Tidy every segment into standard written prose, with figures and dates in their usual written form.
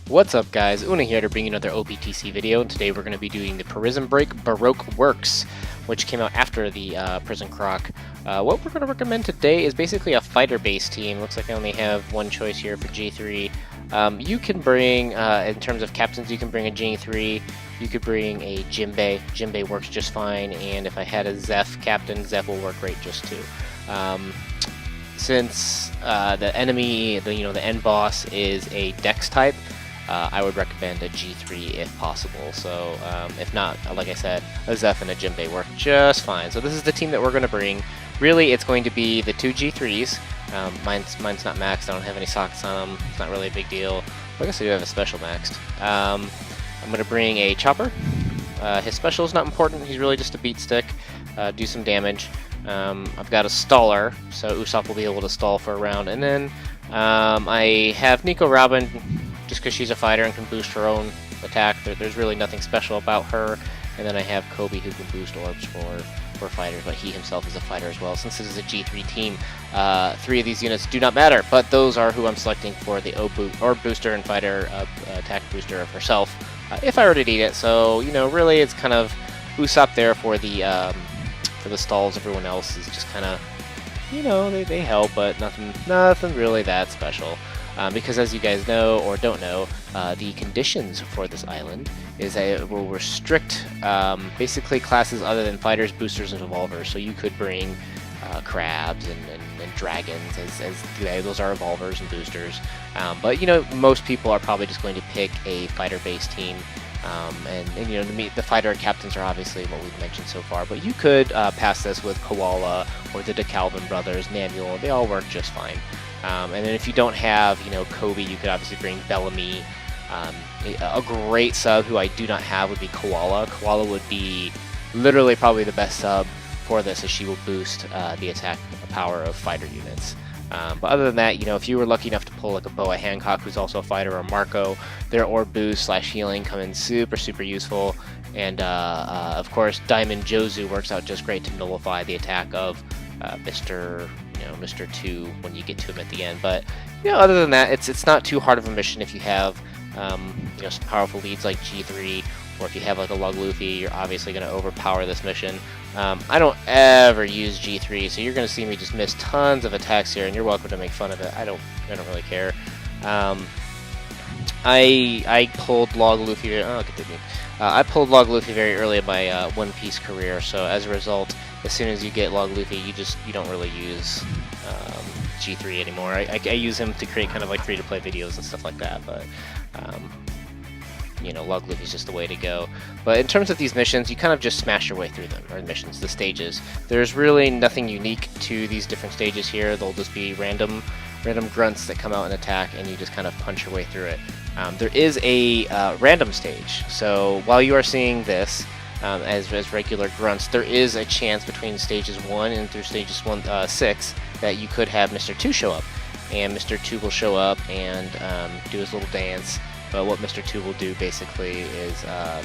What's up guys, Una here to bring you another OPTC video, and today we're going to be doing the Prison Break Baroque Works, which came out after the Prison Croc. What we're going to recommend today is basically a fighter-based team. Looks like I only have one choice here for G3. You can bring, in terms of captains, you can bring a G3, you could bring a Jinbei. Jinbei works just fine, and if I had a Zeph captain, Zeph will work great just too. Since the enemy, the end boss is a Dex type, I would recommend a G3 if possible. So if not, like I said, a Zeph and a Jinbei work just fine. So this is the team that we're going to bring. Really, it's going to be the two G3s. Mine's not maxed. I don't have any sockets on them. It's not really a big deal. I guess I do have a special maxed. I'm going to bring a Chopper. His special is not important. He's really just a beat stick. Do some damage. I've got a Staller, so Usopp will be able to stall for a round. And then I have Nico Robin, just because she's a fighter and can boost her own attack. There's really nothing special about her. And then I have Kobe, who can boost orbs for fighters, but he himself is a fighter as well. Since this is a G3 team, 3 of these units do not matter, but those are who I'm selecting for the orb booster and fighter attack booster of herself, if I were to need it. So, really it's kind of Usopp there for the stalls. Everyone else is just kind of, they help, but nothing really that special. Because as you guys know or don't know, the conditions for this island is that it will restrict basically classes other than fighters, boosters, and evolvers. So you could bring crabs and dragons as those are evolvers and boosters. But most people are probably just going to pick a fighter-based team. The fighter captains are obviously what we've mentioned so far, but you could pass this with Koala or the DeKalvin brothers, Namuel. They all work just fine. And then if you don't have, Kobe, you could obviously bring Bellamy. A great sub who I do not have would be Koala. Koala would be literally probably the best sub for this, as she will boost the attack power of fighter units. But other than that, if you were lucky enough to pull like a Boa Hancock, who's also a fighter, or Marco, their orb boost / healing come in super useful. And of course, Diamond Jozu works out just great to nullify the attack of Mr. 2 when you get to him at the end. But other than that, it's not too hard of a mission if you have some powerful leads like G3, or if you have like a Lug Luffy. You're obviously going to overpower this mission. I don't ever use G3, so you're going to see me just miss tons of attacks here, and you're welcome to make fun of it. I don't really care. I pulled Log Luffy. Oh, continue. I pulled Log Luffy very early in my One Piece career, so as a result, as soon as you get Log Luffy, you don't really use G3 anymore. I use him to create kind of like free-to-play videos and stuff like that, but Log Luffy is just the way to go. But in terms of these missions, you kind of just smash your way through them, or missions, the stages. There's really nothing unique to these different stages here. They'll just be random grunts that come out and attack, and you just kind of punch your way through it. There is a random stage, so while you are seeing this as regular grunts, there is a chance between stages 1 and through stages 6 that you could have Mr. 2 show up, and Mr. 2 will show up and do his little dance. But what Mr. 2 will do basically is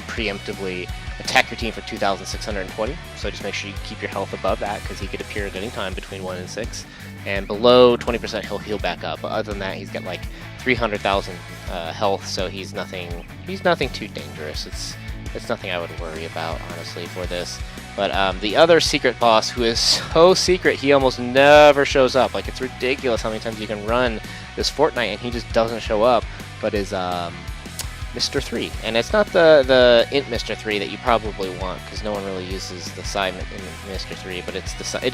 preemptively attack your team for 2,620, so just make sure you keep your health above that, because he could appear at any time between 1 and 6, and below 20% he'll heal back up. But other than that, he's got like 300,000 health, so he's nothing too dangerous. It's nothing I would worry about, honestly, for this. But the other secret boss, who is so secret, he almost never shows up. Like, it's ridiculous how many times you can run this Fortnite and he just doesn't show up, but is Mr. 3. And it's not the Int Mr. 3 that you probably want, because no one really uses the Psi Mr. 3, but it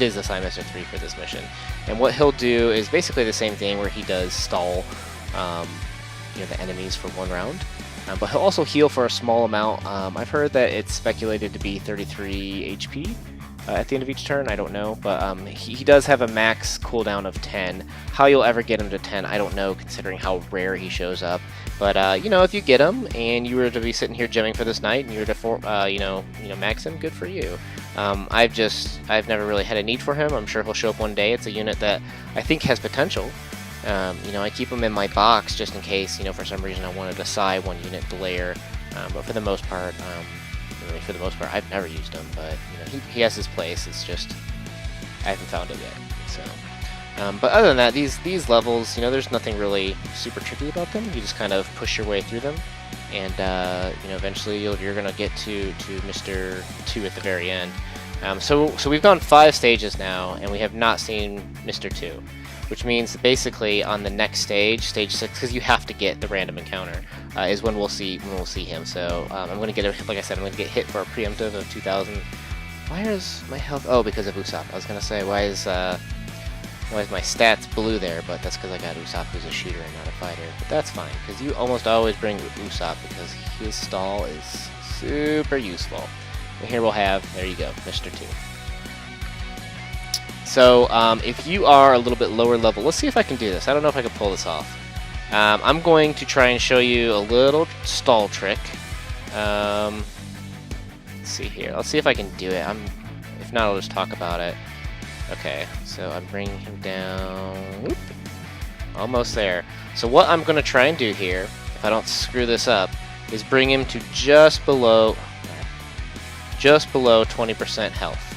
is the Psi Mr. 3 for this mission. And what he'll do is basically the same thing, where he does stall the enemies for 1 round. But he'll also heal for a small amount. I've heard that it's speculated to be 33 HP at the end of each turn. I don't know, but he does have a max cooldown of 10. How you'll ever get him to 10, I don't know, considering how rare he shows up. But if you get him and you were to be sitting here gemming for this night, and you were to max him, good for you. I've never really had a need for him. I'm sure he'll show up one day. It's a unit that I think has potential. I keep them in my box just in case, for some reason I wanted a Psi 1 unit delayer. But for the most part, I've never used him. But he has his place. It's just I haven't found it yet. So But other than that, these levels, you know, there's nothing really super tricky about them. You just kind of push your way through them, and you know, eventually you're gonna get to Mr. 2 at the very end. So we've gone 5 stages now, and we have not seen Mr. 2, which means that basically on the next stage, stage 6, because you have to get the random encounter, is when we'll see him. So I'm gonna get like I said, I'm gonna get hit for a preemptive of 2,000. Why is my health? Oh, because of Usopp. I was gonna say why is my stats blue there, but that's because I got Usopp, who's a shooter and not a fighter. But that's fine, because you almost always bring Usopp because his stall is super useful. And here we'll have, there you go, Mr. 2. So if you are a little bit lower level, let's see if I can do this. I don't know if I can pull this off. I'm going to try and show you a little stall trick. Let's see here. Let's see if I can do it. If not, I'll just talk about it. Okay, so I'm bringing him down. Whoop, almost there. So what I'm going to try and do here, if I don't screw this up, is bring him to just below 20% health.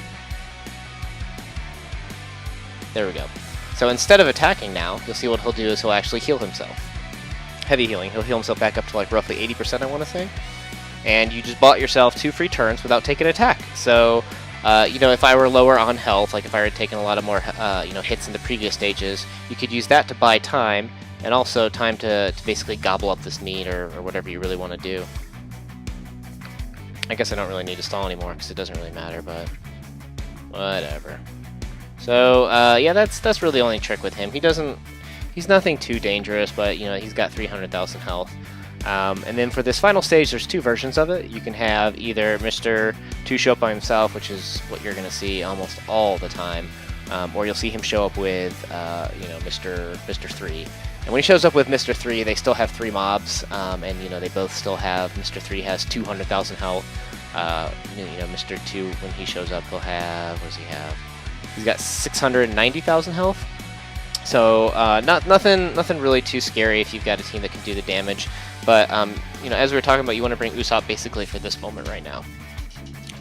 There we go. So instead of attacking now, you'll see what he'll do is he'll actually heal himself. Heavy healing. He'll heal himself back up to like roughly 80%, I want to say. And you just bought yourself 2 free turns without taking an attack. So you know, if I were lower on health, like if I had taken a lot of more, you know, hits in the previous stages, you could use that to buy time, and also time to basically gobble up this meat or whatever you really want to do. I guess I don't really need to stall anymore because it doesn't really matter, but whatever. So yeah, that's really the only trick with him. He's nothing too dangerous, but you know, he's got 300,000 health. And then for this final stage, there's 2 versions of it. You can have either Mr. 2 show up by himself, which is what you're going to see almost all the time, or you'll see him show up with, you know, Mr. 3. And when he shows up with Mr. 3, they still have 3 mobs, and you know, they both still have. Mr. 3 has 200,000 health. You know, Mr. 2, when he shows up, he'll have, what does he have? He's got 690,000 health. So nothing really too scary if you've got a team that can do the damage. But you know, as we were talking about, you want to bring Usopp basically for this moment right now,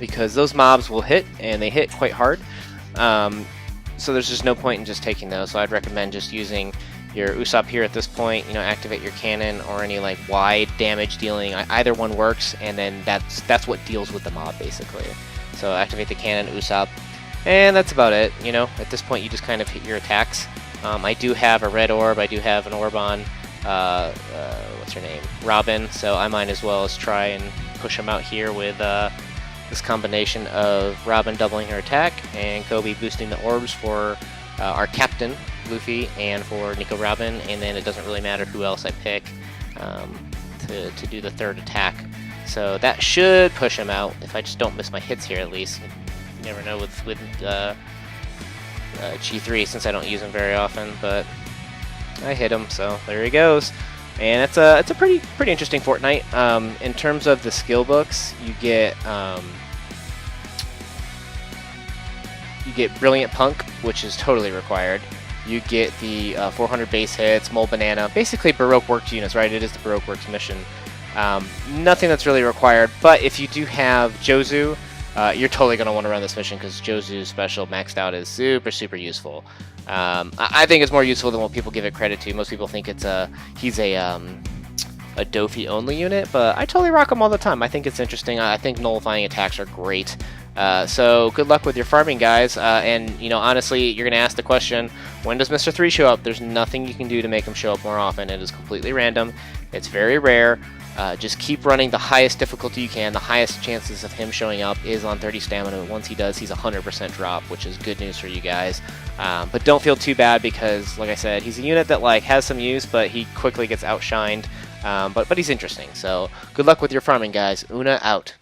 because those mobs will hit, and they hit quite hard. So there's just no point in just taking those. So I'd recommend just using your Usopp here at this point. You know, activate your cannon or any like wide damage dealing. Either one works, and then that's what deals with the mob basically. So activate the cannon, Usopp, and that's about it. You know, at this point you just kind of hit your attacks. I do have a red orb. I do have an orb on. What's her name? Robin. So I might as well as try and push him out here with this combination of Robin doubling her attack and Kobe boosting the orbs for our captain, Luffy, and for Nico Robin. And then it doesn't really matter who else I pick to do the 3rd attack. So that should push him out if I just don't miss my hits here at least. You never know with G3 since I don't use him very often, but I hit him, so there he goes. And it's a pretty interesting fortnight. In terms of the skill books, you get Brilliant Punk, which is totally required. You get the 400 base hits, Mole Banana, basically Baroque Works units, right? It is the Baroque Works mission. Nothing that's really required, but if you do have Jozu, you're totally going to want to run this mission because Jozu's special maxed out is super useful. I think it's more useful than what people give it credit to. Most people think he's a Dofi only unit, but I totally rock him all the time. I think it's interesting. I think nullifying attacks are great. So good luck with your farming, guys. And you know, honestly, you're gonna ask the question, when does Mr. 3 show up? There's nothing you can do to make him show up more often. It is completely random. It's very rare. Just keep running the highest difficulty you can. The highest chances of him showing up is on 30 stamina. Once he does, he's 100% drop, which is good news for you guys. But don't feel too bad because, like I said, he's a unit that like has some use, but he quickly gets outshined. But he's interesting. So good luck with your farming, guys. Una out.